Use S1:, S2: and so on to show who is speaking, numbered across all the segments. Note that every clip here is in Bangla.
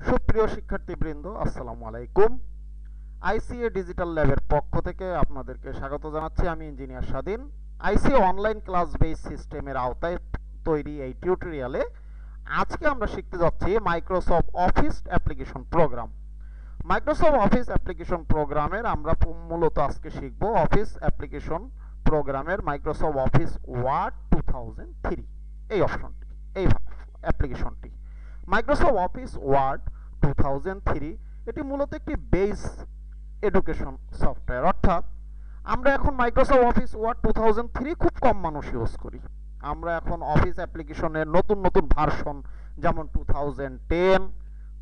S1: সুপ্রিয় শিক্ষার্থীবৃন্দ, আসসালামু আলাইকুম। আইসিএ ডিজিটাল ল্যাবের পক্ষ থেকে আপনাদেরকে স্বাগত জানাচ্ছি। আমি ইঞ্জিনিয়ার স্বাধীন। আইসিএ অনলাইন ক্লাস বেস সিস্টেমের আওতায় তৈরি এই টিউটোরিয়ালে আজকে আমরা শিখতে যাচ্ছি Microsoft office application program. Microsoft office application প্রোগ্রামের আমরা মূলত আজকে শিখব অফিস অ্যাপ্লিকেশন প্রোগ্রামের মাইক্রোসফট অফিস ওয়ার্ড 2003 এই অপশনটি, এই অ্যাপ্লিকেশনটি। মাইক্রোসফট অফিস ওয়ার্ড 2003 এটি মূলত একটি বেস এডুকেশন সফটওয়্যার, অর্থাৎ আমরা এখন মাইক্রোসফট অফিস ওয়ার্ড 2003 খুব কম মানুষ ইউজ করি। আমরা এখন অফিস অ্যাপ্লিকেশনের নতুন নতুন ভার্সন যেমন 2010,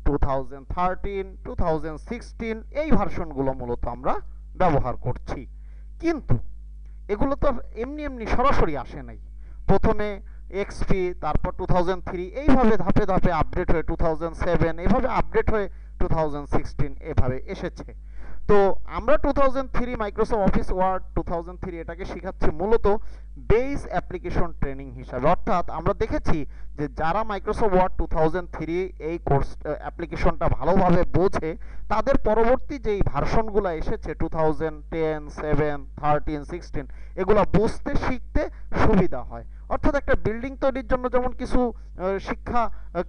S1: 2013, 2016 এই ভার্সনগুলো মূলত আমরা ব্যবহার করছি। কিন্তু এগুলো তো এমনি এমনি সরাসরি আসে নাই। প্রথমে এক্সপি, তারপর 2003, এইভাবে ধাপে ধাপে আপডেট হয়ে 2007, এইভাবে আপডেট হয়ে 2016 এভাবে এসেছে। তো আমরা 2003 মাইক্রোসফট অফিস ওয়ার্ড 2003 এটাকে শেখাচ্ছি মূলত বেস অ্যাপ্লিকেশন ট্রেনিং হিসাবে। অর্থাৎ আমরা দেখেছি যে যারা মাইক্রোসফট ওয়ার্ড 2003 এই কোর্স অ্যাপ্লিকেশনটা ভালোভাবে বোঝে তাদের পরবর্তী যেই ভার্সনগুলো এসেছে 2010, 7, 13, 16 এগুলো বুঝতে শিখতে সুবিধা হয়। অর্থাৎ একটা বিল্ডিং তৈরির জন্য যেমন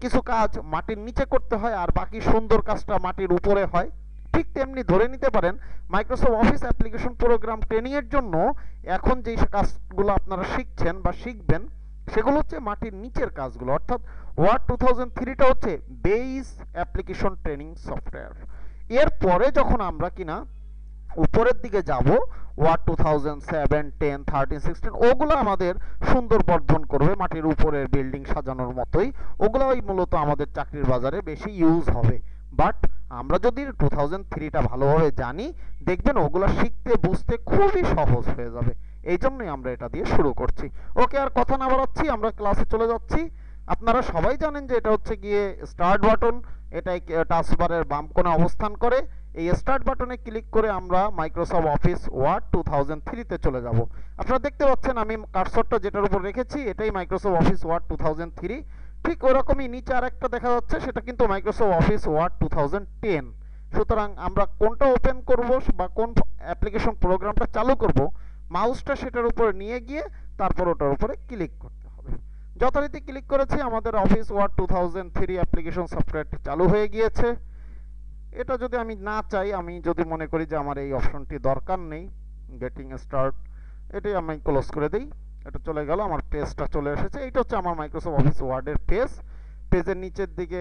S1: কিছু কাজ মাটির নিচে করতে হয় আর বাকি সুন্দর কাজটা মাটির উপরে হয়, ঠিক তেমনি ধরে নিতে পারেন Microsoft office application program training এর জন্য এখন যেই কাজগুলো আপনারা শিখছেন বা শিখবেন সেগুলো হচ্ছে মাটির নিচের কাজগুলো। অর্থাৎ ওয়ার্ড 2003টা হচ্ছে বেস অ্যাপ্লিকেশন ট্রেনিং সফটওয়্যার। এরপরে যখন আমরা কিনা উপরের দিকে যাব, ওয়ার্ড 2007, 10, 13, 16 ওগুলো আমাদের সুন্দর বর্ধন করবে, মাটির উপরের বিল্ডিং সাজানোর মতোই। ওগুলোই মূলত আমাদের চাকরির বাজারে বেশি ইউজ হবে। বাট আমরা যদি 2003টা ভালোভাবে জানি, দেখবেন ওগুলো শিখতে বুঝতে খুবই সহজ হয়ে যাবে। এই জন্যই আমরা এটা দিয়ে শুরু করছি। ওকে, আর কথা না বাড়াচ্ছি, আমরা ক্লাসে চলে যাচ্ছি। আপনারা সবাই জানেন যে এটা হচ্ছে গিয়ে স্টার্ট বাটন, এটাই টাস্কবারের বাম কোণে অবস্থান করে। এই স্টার্ট বাটনে ক্লিক করে আমরা মাইক্রোসফট অফিস ওয়ার্ড 2003 তে চলে যাব। আপনারা দেখতে পাচ্ছেন আমি কার্সরটা যেটার উপর রেখেছি এটাই মাইক্রোসফট অফিস ওয়ার্ড 2003। ঠিক ওরকমই নিচে আরেকটা দেখা যাচ্ছে, সেটা কিন্তু মাইক্রোসফট অফিস ওয়ার্ড 2010। সুতরাং আমরা কোনটা ওপেন করব বা কোন অ্যাপ্লিকেশন প্রোগ্রামটা চালু করব, মাউসটা সেটার উপরে নিয়ে গিয়ে তারপর ওটার উপরে ক্লিক করতে হবে। যথারীতি ক্লিক করেছি, আমাদের অফিস ওয়ার্ড 2003 অ্যাপ্লিকেশন সফটওয়্যারটি চালু হয়ে গিয়েছে। এটা যদি আমি না চাই, আমি যদি মনে করি যে আমার এই অপশনটি দরকার নেই, গেটিং স্টার্ট, এটাই আমি ক্লোজ করে দিই। এটা চলে গেল, আমার পেজটা চলে এসেছে। এইটা হচ্ছে আমার মাইক্রোসফট অফিস ওয়ার্ডের পেজ। পেজের নিচের দিকে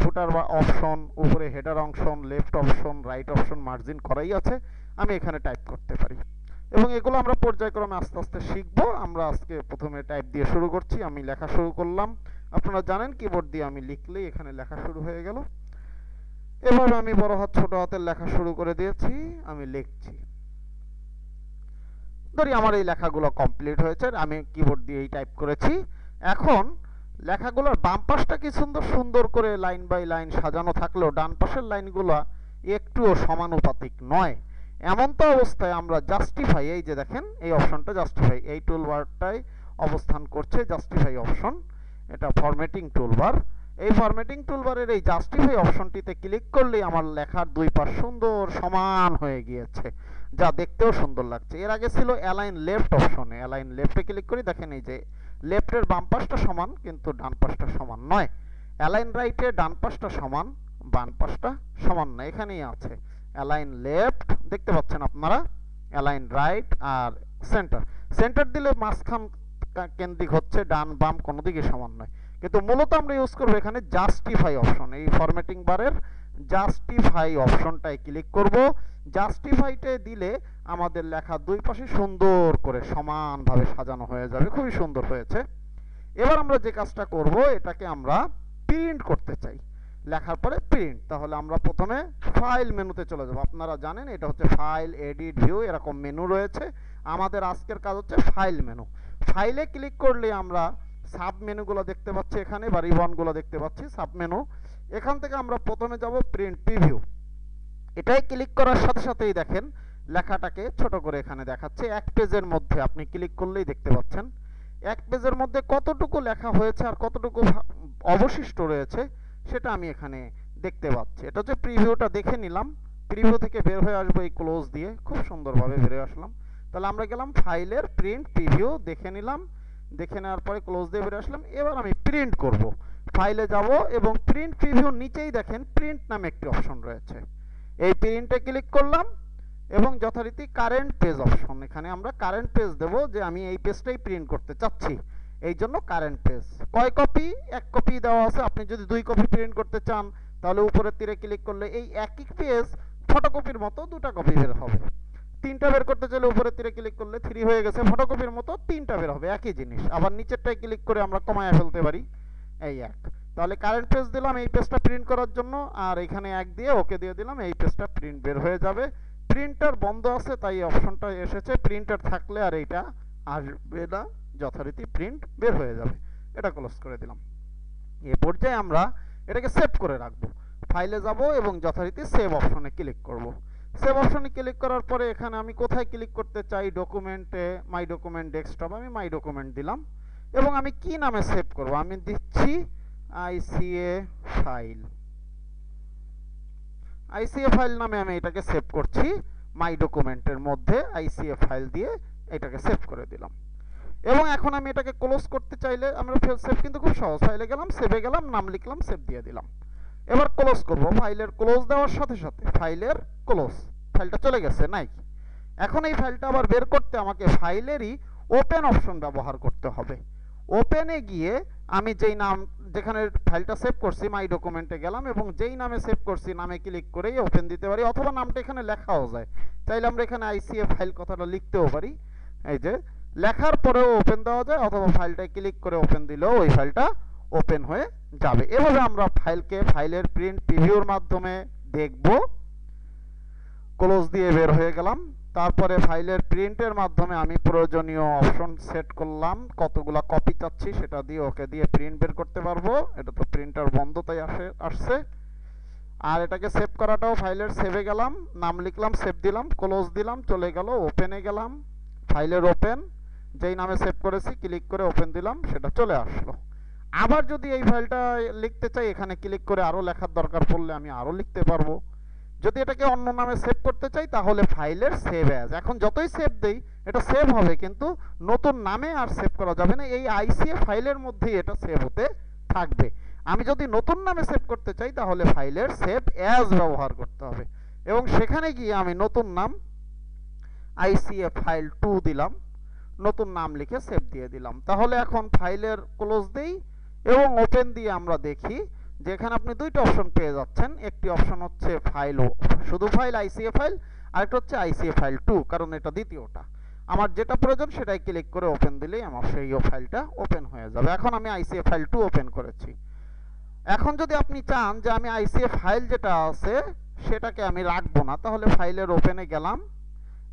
S1: ফুটার বা অপশন, উপরে header option, left option, right option, margin করাই আছে। আমি এখানে টাইপ করতে পারি এবং এগুলো আমরা পর্যায়ক্রমে আস্তে আস্তে শিখবো। আমরা আজকে প্রথমে টাইপ দিয়ে শুরু করছি। আমি লেখা শুরু করলাম। আপনারা জানেন কিবোর্ড দিয়ে আমি লিখলেই এখানে লেখা শুরু হয়ে গেল। এভাবে আমি বড় হাত ছোট হাতের লেখা শুরু করে দিয়েছি। আমি লিখছি, ধরি আমার এই লেখাগুলো কমপ্লিট হয়েছে, আমি কিবোর্ড দিয়েই টাইপ করেছি। এখন লেখাগুলোর বাম পাশটা কি সুন্দর সুন্দর করে লাইন বাই লাইন সাজানো থাকলেও ডান পাশের লাইনগুলো একটুও সমানুপাতিক নয়। এমন তো অবস্থায় আমরা জাস্টিফাই, এই যে দেখেন এই অপশনটা জাস্টিফাই, এই টুলবারটায় অবস্থান করছে জাস্টিফাই অপশন, এটা ফরম্যাটিং টুলবার। এই ফরম্যাটিং টুলবারের এই জাস্টিফাই অপশনটিতে ক্লিক করলেই আমার লেখার দুই পাশ সুন্দর সমান হয়ে গিয়েছে, যা দেখতেও সুন্দর লাগছে। এর আগে ছিল অ্যালাইন লেফট অপশনে, অ্যালাইন লেফটে ক্লিক করি, দেখেন এই যে লেফটের বাম পাশটা সমান কিন্তু ডান পাশটা সমান নয়। অ্যালাইন রাইটে ডান পাশটা সমান, বাম পাশটা সমান না, এখানেই আছে অ্যালাইন লেফট, দেখতে পাচ্ছেন আপনারা, অ্যালাইন রাইট আর সেন্টার। সেন্টার দিলে মাঝখান কেন্দ্রিক হচ্ছে, ডান বাম কোনো দিকে সমান নয়। কিন্তু মূলত আমরা ইউজ করবো এখানে জাস্টিফাই অপশন। এই ফরম্যাটিং বারের জাস্টিফাই অপশনটায় ক্লিক করব। জাস্টিফাইতে দিলে আমাদের লেখা দুই পাশে সুন্দর করে সমানভাবে সাজানো হয়ে যাবে, খুবই সুন্দর হয়েছে। এবার আমরা যে কাজটা করব, এটাকে আমরা প্রিন্ট করতে চাই। লেখার পরে প্রিন্ট, তাহলে আমরা প্রথমে ফাইল মেনুতে চলে যাব। আপনারা জানেন এটা হচ্ছে ফাইল, এডিট, ভিউ এরকম মেনু রয়েছে। আমাদের আজকের কাজ হচ্ছে ফাইল মেনু। ফাইলে ক্লিক করলে আমরা সাব মেনুগুলো দেখতে পাচ্ছি এখানে, বা রিবনগুলো দেখতে পাচ্ছি, সাব মেনু। এখান থেকে আমরা প্রথমে যাব প্রিন্ট প্রিভিউ। এটাই ক্লিক করার সাথে সাথেই দেখেন লেখাটাকে ছোট করে এখানে দেখাচ্ছে। এক পেজের মধ্যে আপনি ক্লিক করলেই দেখতে পাচ্ছেন এক পেজের মধ্যে কতটুকু লেখা হয়েছে আর কতটুকু অবশিষ্ট রয়েছে সেটা আমি এখানে দেখতে পাচ্ছি। এটা হচ্ছে প্রিভিউটা দেখে নিলাম, প্রিভিউ থেকে বের হয়ে আসবো এই ক্লোজ দিয়ে, খুব সুন্দরভাবে বেরিয়ে আসলাম। তাহলে আমরা গেলাম ফাইলের প্রিন্ট প্রিভিউ, দেখে নিলাম, দেখে নেওয়ার পরে ক্লোজ দিয়ে বেরিয়ে আসলাম। এবার আমি প্রিন্ট করব, ফাইলে যাব এবং প্রিন্ট প্রিভিউ নিচেই দেখেন প্রিন্ট নামে একটি অপশন রয়েছে। এই প্রিন্টে ক্লিক করলাম এবং যথারীতি কারেন্ট পেজ অপশন, এখানে আমরা কারেন্ট পেজ দেব, যে আমি এই পেজটাই প্রিন্ট করতে চাচ্ছি, এই জন্য কারেন্ট পেজ। কয় কপি? 1 কপি দেওয়া আছে। আপনি যদি 2 কপি প্রিন্ট করতে চান তাহলে উপরের তীরে ক্লিক করলে এই একই পেজ ফটোকপির মতো 2টা কপি বের হবে। 3টা বের করতে চাইলে উপরের তীরে ক্লিক করলে 3 হয়ে গেছে, ফটোকপির মতো 3টা বের হবে, একই জিনিস। আবার নিচেরটায় ক্লিক করে আমরা কমায়া ফেলতে পারি, এই 1। তাহলে কারেন্ট পেজ দিলাম এই পেজটা প্রিন্ট করার জন্য, আর এখানে 1 দিয়ে ওকে দিয়ে দিলাম, এই পেজটা প্রিন্ট বের হয়ে যাবে। প্রিন্টার বন্ধ আছে তাই এই অপশনটা এসেছে, প্রিন্টার থাকলে আর এইটা আসবে না, যথারীতি প্রিন্ট বের হয়ে যাবে। এটা ক্লোজ করে দিলাম। এই পর্যায়ে আমরা এটাকে সেভ করে রাখবো। ফাইলে যাব এবং যথারীতি সেভ অপশনে ক্লিক করব। সেভ অপশনে ক্লিক করার পরে এখানে আমি কোথায় ক্লিক করতে চাই, ডকুমেন্টে মাই ডকুমেন্ট ডেস্কটপ, আমি মাই ডকুমেন্ট দিলাম এবং আমি কি নামে সেভ করব, আমি দিচ্ছি আইসিএ ফাইল। আইসিএ ফাইল নামে আমি এটাকে সেভ করছি, মাই ডকুমেন্টের মধ্যে আইসিএ ফাইল দিয়ে এটাকে সেভ করে দিলাম। এবং এখন আমি এটাকে ক্লোজ করতে চাইলে আমরা সেভ কিন্তু খুব সহজ, ফাইলে গেলাম, সেভে গেলাম, নাম লিখলাম, সেভ দিয়ে দিলাম। এবার ক্লোজ করব, ফাইলের ক্লোজ দেওয়ার সাথে সাথে ফাইলের ক্লোজ, ফাইলটা চলে গেছে নাই। এখন এই ফাইলটা আবার বের করতে আমাকে ফাইলেরই ওপেন অপশন ব্যবহার করতে হবে। ওপেনে গিয়ে আমি যেই নাম, যেখানে ফাইলটা সেভ করছি মাই ডকুমেন্টে গেলাম এবং যেই নামে সেভ করছি নামে ক্লিক করেই ওপেন দিতে পারি, অথবা নামটা এখানে লেখাও যায়, চাইলে আমরা এখানে আইসিএ ফাইল কথাটা লিখতেও পারি। এই যে লেখার পরেও ওপেন দেওয়া যায়, অথবা ফাইলটায় ক্লিক করে ওপেন দিলেও ওই ফাইলটা ওপেন হয়ে যাবে। এভাবে আমরা ফাইলকে ফাইলের প্রিন্ট প্রিভিউর মাধ্যমে দেখব। ক্লোজ দিয়ে বের হয়ে গেলাম। তারপরে ফাইলের প্রিন্টের মাধ্যমে আমি প্রয়োজনীয় অপশন সেট করলাম, কতগুলা কপি চাচ্ছি সেটা দিয়ে ওকে দিয়ে প্রিন্ট বের করতে পারবো। এটা তো প্রিন্টার বন্ধ তাই আসছে। আর এটাকে সেভ করাটাও ফাইলের সেভে গেলাম, নাম লিখলাম, সেভ দিলাম, ক্লোজ দিলাম, চলে গেল। ওপেনে গেলাম, ফাইলের ওপেন, যেই নামে সেভ করেছি ক্লিক করে ওপেন দিলাম, সেটা চলে আসলো। আবার যদি এই ফাইলটা লিখতে চাই এখানে ক্লিক করে আরও লেখার দরকার পড়লে আমি আরও লিখতে পারবো। যদি এটাকে অন্য নামে সেভ করতে চাই তাহলে ফাইলের সেভ অ্যাজ, এখন যতই সেভ দেই এটা সেভ হবে কিন্তু নতুন নামে আর সেভ করা যাবে না, এই আইসিএ ফাইলের মধ্যেই এটা সেভ হতে থাকবে। আমি যদি নতুন নামে সেভ করতে চাই তাহলে ফাইলের সেভ অ্যাজ ব্যবহার করতে হবে এবং সেখানে গিয়ে আমি নতুন নাম আইসিএ ফাইল 2 দিলাম, নতুন নাম লিখে সেভ দিয়ে দিলাম। তাহলে এখন ফাইলের ক্লোজ দেই এবং ওপেন দিয়ে আমরা দেখি যে এখানে আপনি 2টা অপশন পেয়ে যাচ্ছেন। একটি অপশন হচ্ছে ফাইল, শুধু ফাইল আইসিএ ফাইল, আর একটা হচ্ছে আইসিএ ফাইল 2, কারণ এটা দ্বিতীয়টা। আমার যেটা প্রয়োজন সেটাই ক্লিক করে ওপেন দিলেই আমার সেই ফাইলটা ওপেন হয়ে যাবে। এখন আমি আইসিএ ফাইল 2 ওপেন করেছি। এখন যদি আপনি চান যে আমি আইসিএ ফাইল যেটা আছে সেটাকে আমি রাখবো না, তাহলে ফাইলের ওপেনে গেলাম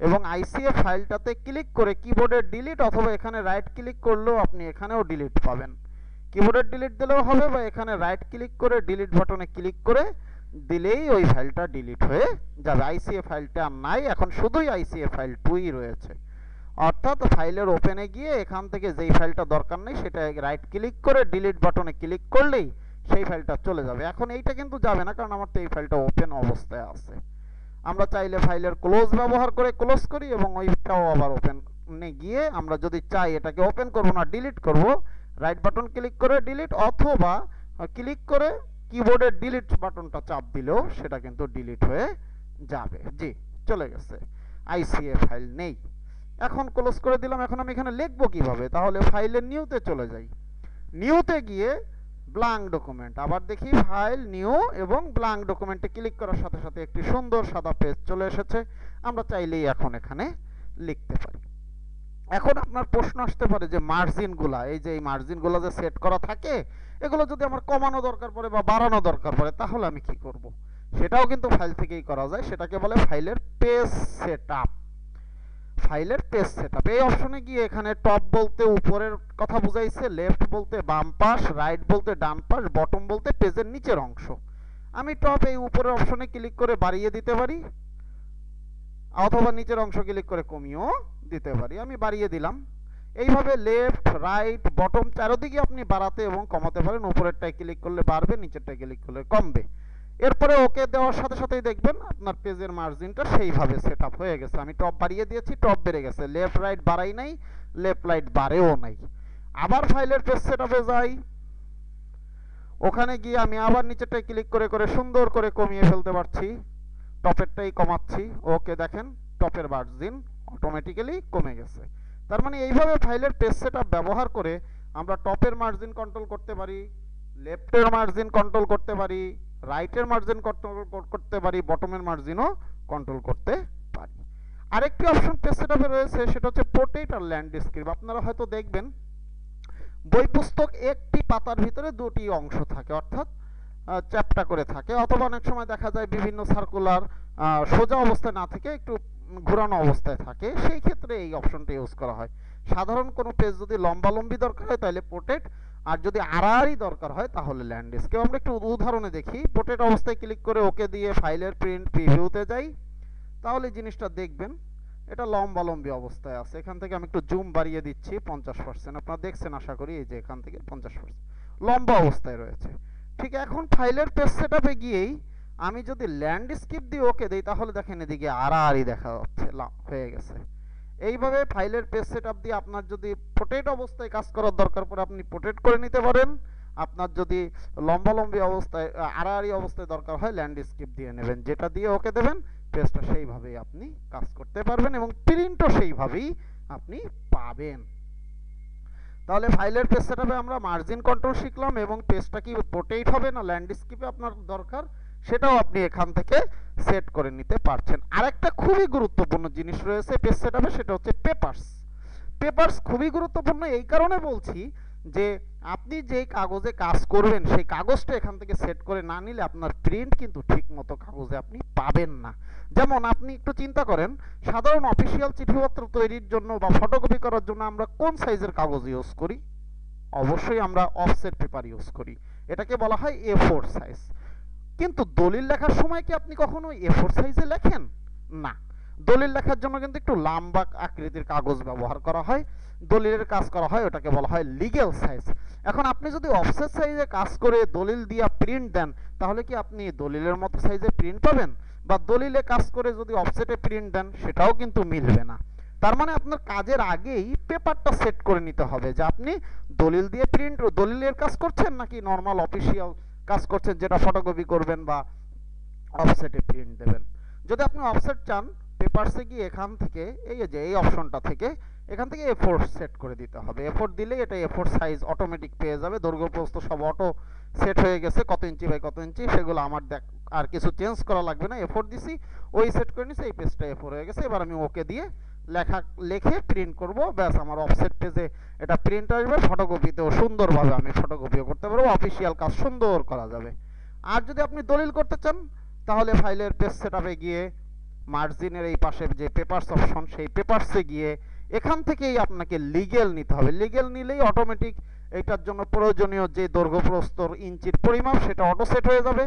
S1: এবং আইসিএ ফাইলটাতে ক্লিক করে কিবোর্ডের ডিলিট, অথবা এখানে রাইট ক্লিক করলেও আপনি এখানেও ডিলিট পাবেন। কিবোর্ডের ডিলিট দিলেও হবে, বা এখানে রাইট ক্লিক করে ডিলিট বাটনে ক্লিক করে দিলেই ওই ফাইলটা ডিলিট হয়ে যাবে। আইসিএ ফাইলটা আর নাই, এখন শুধুই আইসিএ ফাইল 2ই রয়েছে। অর্থাৎ ফাইলের ওপেনে গিয়ে এখান থেকে যেই ফাইলটা দরকার নেই সেটা রাইট ক্লিক করে ডিলিট বাটনে ক্লিক করলেই সেই ফাইলটা চলে যাবে। এখন এইটা কিন্তু যাবে না, কারণ আমার তো এই ফাইলটা ওপেন অবস্থায় আছে। আমরা চাইলে ফাইলের ক্লোজ ব্যবহার করে ক্লোজ করি এবং ওইটাও আবার ওপেনে গিয়ে আমরা যদি চাই এটাকে ওপেন করব না ডিলিট করব, রাইট বাটন ক্লিক করে ডিলিট, অথবা ক্লিক করে কিবোর্ডের ডিলিট বাটনটা চাপ দিলেও সেটা কিন্তু ডিলিট হয়ে যাবে। জি, চলে গেছে, আইসিএ ফাইল নেই। এখন ক্লোজ করে দিলাম। এখন আমি এখানে লিখবো কিভাবে, তাহলে ফাইলের নিউতে চলে যাই। নিউতে গিয়ে ব্ল্যাঙ্ক ডকুমেন্ট, আবার দেখি ফাইল নিউ এবং ব্ল্যাঙ্ক ডকুমেন্টে ক্লিক করার সাথে সাথে একটি সুন্দর সাদা পেজ চলে এসেছে। আমরা চাইলেই এখন এখানে লিখতে পারি। এখন আপনার প্রশ্ন আসতে পারে যে মার্জিনগুলা, এই যে এই মার্জিনগুলো যে সেট করা থাকে, এগুলো যদি আমার কমানো দরকার পড়ে বা বাড়ানো দরকার পড়ে তাহলে আমি কি করব? সেটাও কিন্তু ফাইল থেকেই করা যায়, সেটাকে বলে ফাইলের পেজ সেটআপ। ফাইলের পেজ সেটআপ এই অপশনে গিয়ে এখানে টপ বলতে উপরের কথা বুঝাইছে, লেফট বলতে বাম পাশ, রাইট বলতে ডান পাশ, বটম বলতে পেজের নিচের অংশ। আমি টপ এই উপরের অপশনে ক্লিক করে বাড়িয়ে দিতে পারি, অথবা নিচের অংশ ক্লিক করে কমিয়েও দিতে পারি। আমি বাড়িয়ে দিলাম। এইভাবে লেফট রাইট বটম চারদিকে আপনি বাড়াতে এবং কমাতে পারেন। উপরেরটায় ক্লিক করলে বাড়বে, নিচেরটায় ক্লিক করলে কমবে। এরপরে ওকে দেওয়ার সাথে সাথেই দেখবেন আপনার পেজের মার্জিনটা সেইভাবে সেট আপ হয়ে গেছে। আমি টপ বাড়িয়ে দিয়েছি, টপ বেড়ে গেছে, লেফট রাইট বাড়াই নাই, লেফট রাইট বাড়েও নাই। আবার ফাইলের পেজ সেট আপে যাই, ওখানে গিয়ে আমি আবার নিচেরটায় ক্লিক করে করে সুন্দর করে কমিয়ে ফেলতে পারছি, টপেরটাই কমাচ্ছি। ওকে দেখেন টপের মার্জিন অটোমেটিক্যালি কমে গেছে। তার মানে এইভাবে ফাইলের পেজ সেটআপ ব্যবহার করে আমরা টপের মার্জিন কন্ট্রোল করতে পারি, লেফটের মার্জিন কন্ট্রোল করতে পারি, রাইটের মার্জিন কন্ট্রোল করতে পারি, বটমের মার্জিনও কন্ট্রোল করতে পারি। আরেকটি অপশন পেজ সেটআপে রয়েছে, সেটা হচ্ছে পোর্ট্রেট আর ল্যান্ডস্কেপ। আপনারা হয়তো দেখবেন বই পুস্তক একটি পাতার ভিতরে দুটি অংশ থাকে, অর্থাৎ চ্যাপ্টা করে থাকে, অথবা অনেক সময় দেখা যায় বিভিন্ন সার্কুলার সোজা অবস্থায় না থেকে একটু ঘোরানো অবস্থায় থাকে, সেই ক্ষেত্রে এই অপশনটা ইউজ করা হয়। সাধারণ কোনো পেজ যদি লম্বালম্বি দরকার হয় তাহলে পোর্ট্রেট, আর যদি আড়াআড়ি দরকার হয় তাহলে ল্যান্ডস্কেপ। আমরা একটু উদাহরণে দেখি। পোর্ট্রেট অবস্থায় ক্লিক করে ওকে দিয়ে ফাইলের প্রিন্ট প্রিভিউতে যাই, তাহলে জিনিসটা দেখবেন এটা লম্বালম্বি অবস্থায় আছে। এখান থেকে আমি একটু জুম বাড়িয়ে দিচ্ছি 50%, আপনারা দেখছেন আশা করি, এই যে এখান থেকে 50% লম্বা অবস্থায় রয়েছে। ঠিক এখন ফাইলের পেজ সেটআপে গিয়েই আমি যদি ল্যান্ডস্কেপ দিয়ে ওকে দেই, তাহলে দেখেন এদিকে আড়াআড়ি দেখা যাচ্ছে, হয়ে গেছে। এইভাবে ফাইলের পেজ সেটআপ দিয়ে আপনার যদি পোর্ট্রেট অবস্থায় কাজ করার দরকার পড়ে আপনি পোর্ট্রেট করে নিতে পারেন, আপনার যদি লম্বালম্বি অবস্থায় আড়াআড়ি অবস্থায় দরকার হয় ল্যান্ডস্কেপ দিয়ে নেবেন, যেটা দিয়ে ওকে দেবেন পেজটা সেইভাবেই আপনি কাজ করতে পারবেন এবং প্রিন্টও সেইভাবেই আপনি পাবেন। তাহলে ফাইলের পেজ সেটআপে আমরা মার্জিন কন্ট্রোল শিখলাম, এবং পেজটা কি পোর্ট্রেট হবে না ল্যান্ডস্কেপে আপনার দরকার সেটাও আপনি এখান থেকে সেট করে নিতে পারছেন। আরেকটা খুবই গুরুত্বপূর্ণ জিনিস রয়েছে পেজ সেটআপে, সেটা হচ্ছে পেপারস। পেপারস খুবই গুরুত্বপূর্ণ এই কারণে বলছি যে আপনি যেই কাগজে কাজ করবেন সেই কাগজটা এখান থেকে সেট করে না নিলে আপনার প্রিন্ট কিন্তু ঠিকমতো কাগজে আপনি পাবেন না। যেমন আপনি একটু চিন্তা করেন, সাধারণ অফিসিয়াল চিঠিপত্র তৈরির জন্য বা ফটোকপি করার জন্য আমরা কোন সাইজের কাগজ ইউজ করি? অবশ্যই আমরা অফসেট পেপার ইউজ করি, এটাকে বলা হয় A4 সাইজ। কিন্তু দলিল লেখার সময় কি আপনি কখনো A4 সাইজে লেখেন? না, দলিল লেখার জন্য কিন্তু একটু লম্বা আকৃতির কাগজ ব্যবহার করা হয়, দলিলের কাজ করা হয়, ওটাকে বলা হয় লিগ্যাল সাইজ। এখন আপনি যদি অফসেট সাইজে কাজ করে দলিল দিয়ে প্রিন্ট দেন, তাহলে কি আপনি দলিলের মতো সাইজে প্রিন্ট পাবেন? বা দলিলে কাজ করে যদি অফসেটে প্রিন্ট দেন, সেটাও কিন্তু মিলবে না। তার মানে আপনার কাজের আগেই পেপারটা সেট করে নিতে হবে যে আপনি দলিল দিয়ে প্রিন্ট, দলিলের কাজ করছেন নাকি নর্মাল অফিসিয়াল কাজ করছেন, যেটা ফটোকপি করবেন বা অফসেটে প্রিন্ট দেবেন। যদি আপনি অফসেট চান, পেপারসে গিয়ে এখান থেকে এই যে এই অপশনটা থেকে এখান থেকে A4 সেট করে দিতে হবে। A4 দিলেই এটা A4 সাইজ অটোমেটিক পেয়ে যাবে, দৈর্ঘ্য প্রস্থ সব অটো সেট হয়ে গেছে, কত ইঞ্চি বাই কত ইঞ্চি সেগুলো আমার আর কিছু চেঞ্জ করা লাগবে না। A4 দিছি, ওই সেট করে নিছি, এই পেজটা A4 হয়ে গেছে। এবার আমি ওকে দিয়ে লিখে প্রিন্ট করব, ব্যাস আমার অফসেট পেজে এটা প্রিন্ট আসবে, ফটোকপিতেও সুন্দরভাবে আমি ফটোকপিও করতে পারবো, অফিসিয়াল কাজ সুন্দর করা যাবে। আর যদি আপনি দলিল করতে চান, তাহলে ফাইলের পেজ সেটআপে গিয়ে মার্জিনের এই পাশে যে পেপারস অপশন, সেই পেপারসে গিয়ে এখান থেকেই আপনাকে লিগ্যাল নিতে হবে। লিগ্যাল নিলেই অটোমেটিক এটার জন্য প্রয়োজনীয় যে দৈর্ঘ্য প্রস্থ ইঞ্চির পরিমাপ সেটা অটো সেট হয়ে যাবে,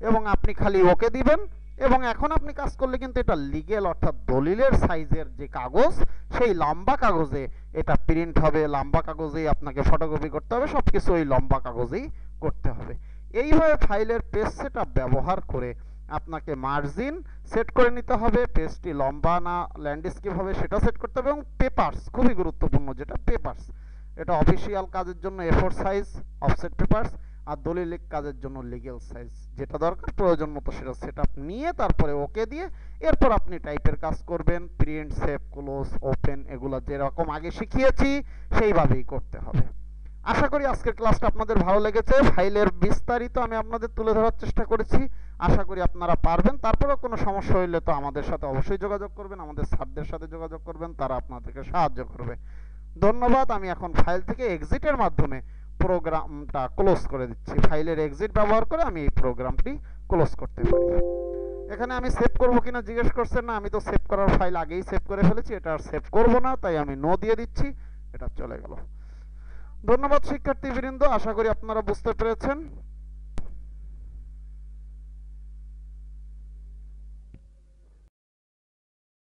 S1: এবং আপনি খালি ওকে দিবেন, এবং এখন আপনি কাজ করলে কিন্তু এটা লিগ্যাল, অর্থাৎ দলিলের সাইজের যে কাগজ সেই লম্বা কাগজে এটা প্রিন্ট হবে, লম্বা কাগজেই আপনাকে ফটোকপি করতে হবে, সবকিছু ওই লম্বা কাগজেই করতে হবে। এইভাবে ফাইলের পেজ সেটআপ ব্যবহার করে আপনাকে মার্জিন সেট করে নিতে হবে, পেজটি লম্বা না ল্যান্ডস্কেপ হবে সেটা সেট করতে হবে, এবং পেপারস খুবই গুরুত্বপূর্ণ, যেটা পেপারস এটা অফিসিয়াল কাজের জন্য A4 সাইজ অফসেট পেপারস, আর দলিলিক কাজের জন্য লিগ্যাল সাইজ, যেটা দরকার প্রয়োজন মতো সেটা সেটআপ নিয়ে তারপরে ওকে দিয়ে এরপর আপনি টাইপের কাজ করবেন, প্রিন্ট, সেভ, ক্লোজ, ওপেন, এগুলো যেরকম আগে শিখিয়েছি সেইভাবেই করতে হবে। আশা করি আজকের ক্লাসটা আপনাদের ভালো লেগেছে। ফাইলের বিস্তারিত আমি আপনাদের তুলে ধরার চেষ্টা করেছি, আশা করি আপনারা পারবেন। তারপরেও কোনো সমস্যা হইলে তো আমাদের সাথে অবশ্যই যোগাযোগ করবেন, আমাদের স্যারদের সাথে যোগাযোগ করবেন, তারা আপনাদেরকে সাহায্য করবে। ধন্যবাদ। আমি এখন ফাইল থেকে এক্সিটের মাধ্যমে প্রোগ্রামটা ক্লোজ করে দিচ্ছি। ফাইলের এক্সিট ব্যবহার করে আমি এই প্রোগ্রামটি ক্লোজ করতে পারি। এখানে আমি সেভ করব কিনা জিজ্ঞেস করছেন না, আমি তো সেভ করার ফাইল আগেই সেভ করে ফেলেছি, এটা আর সেভ করব না, তাই আমি নো দিয়ে দিচ্ছি, এটা চলে গেল। ধন্যবাদ শিক্ষার্থীবৃন্দ, আশা করি আপনারা বুঝতে পেরেছেন।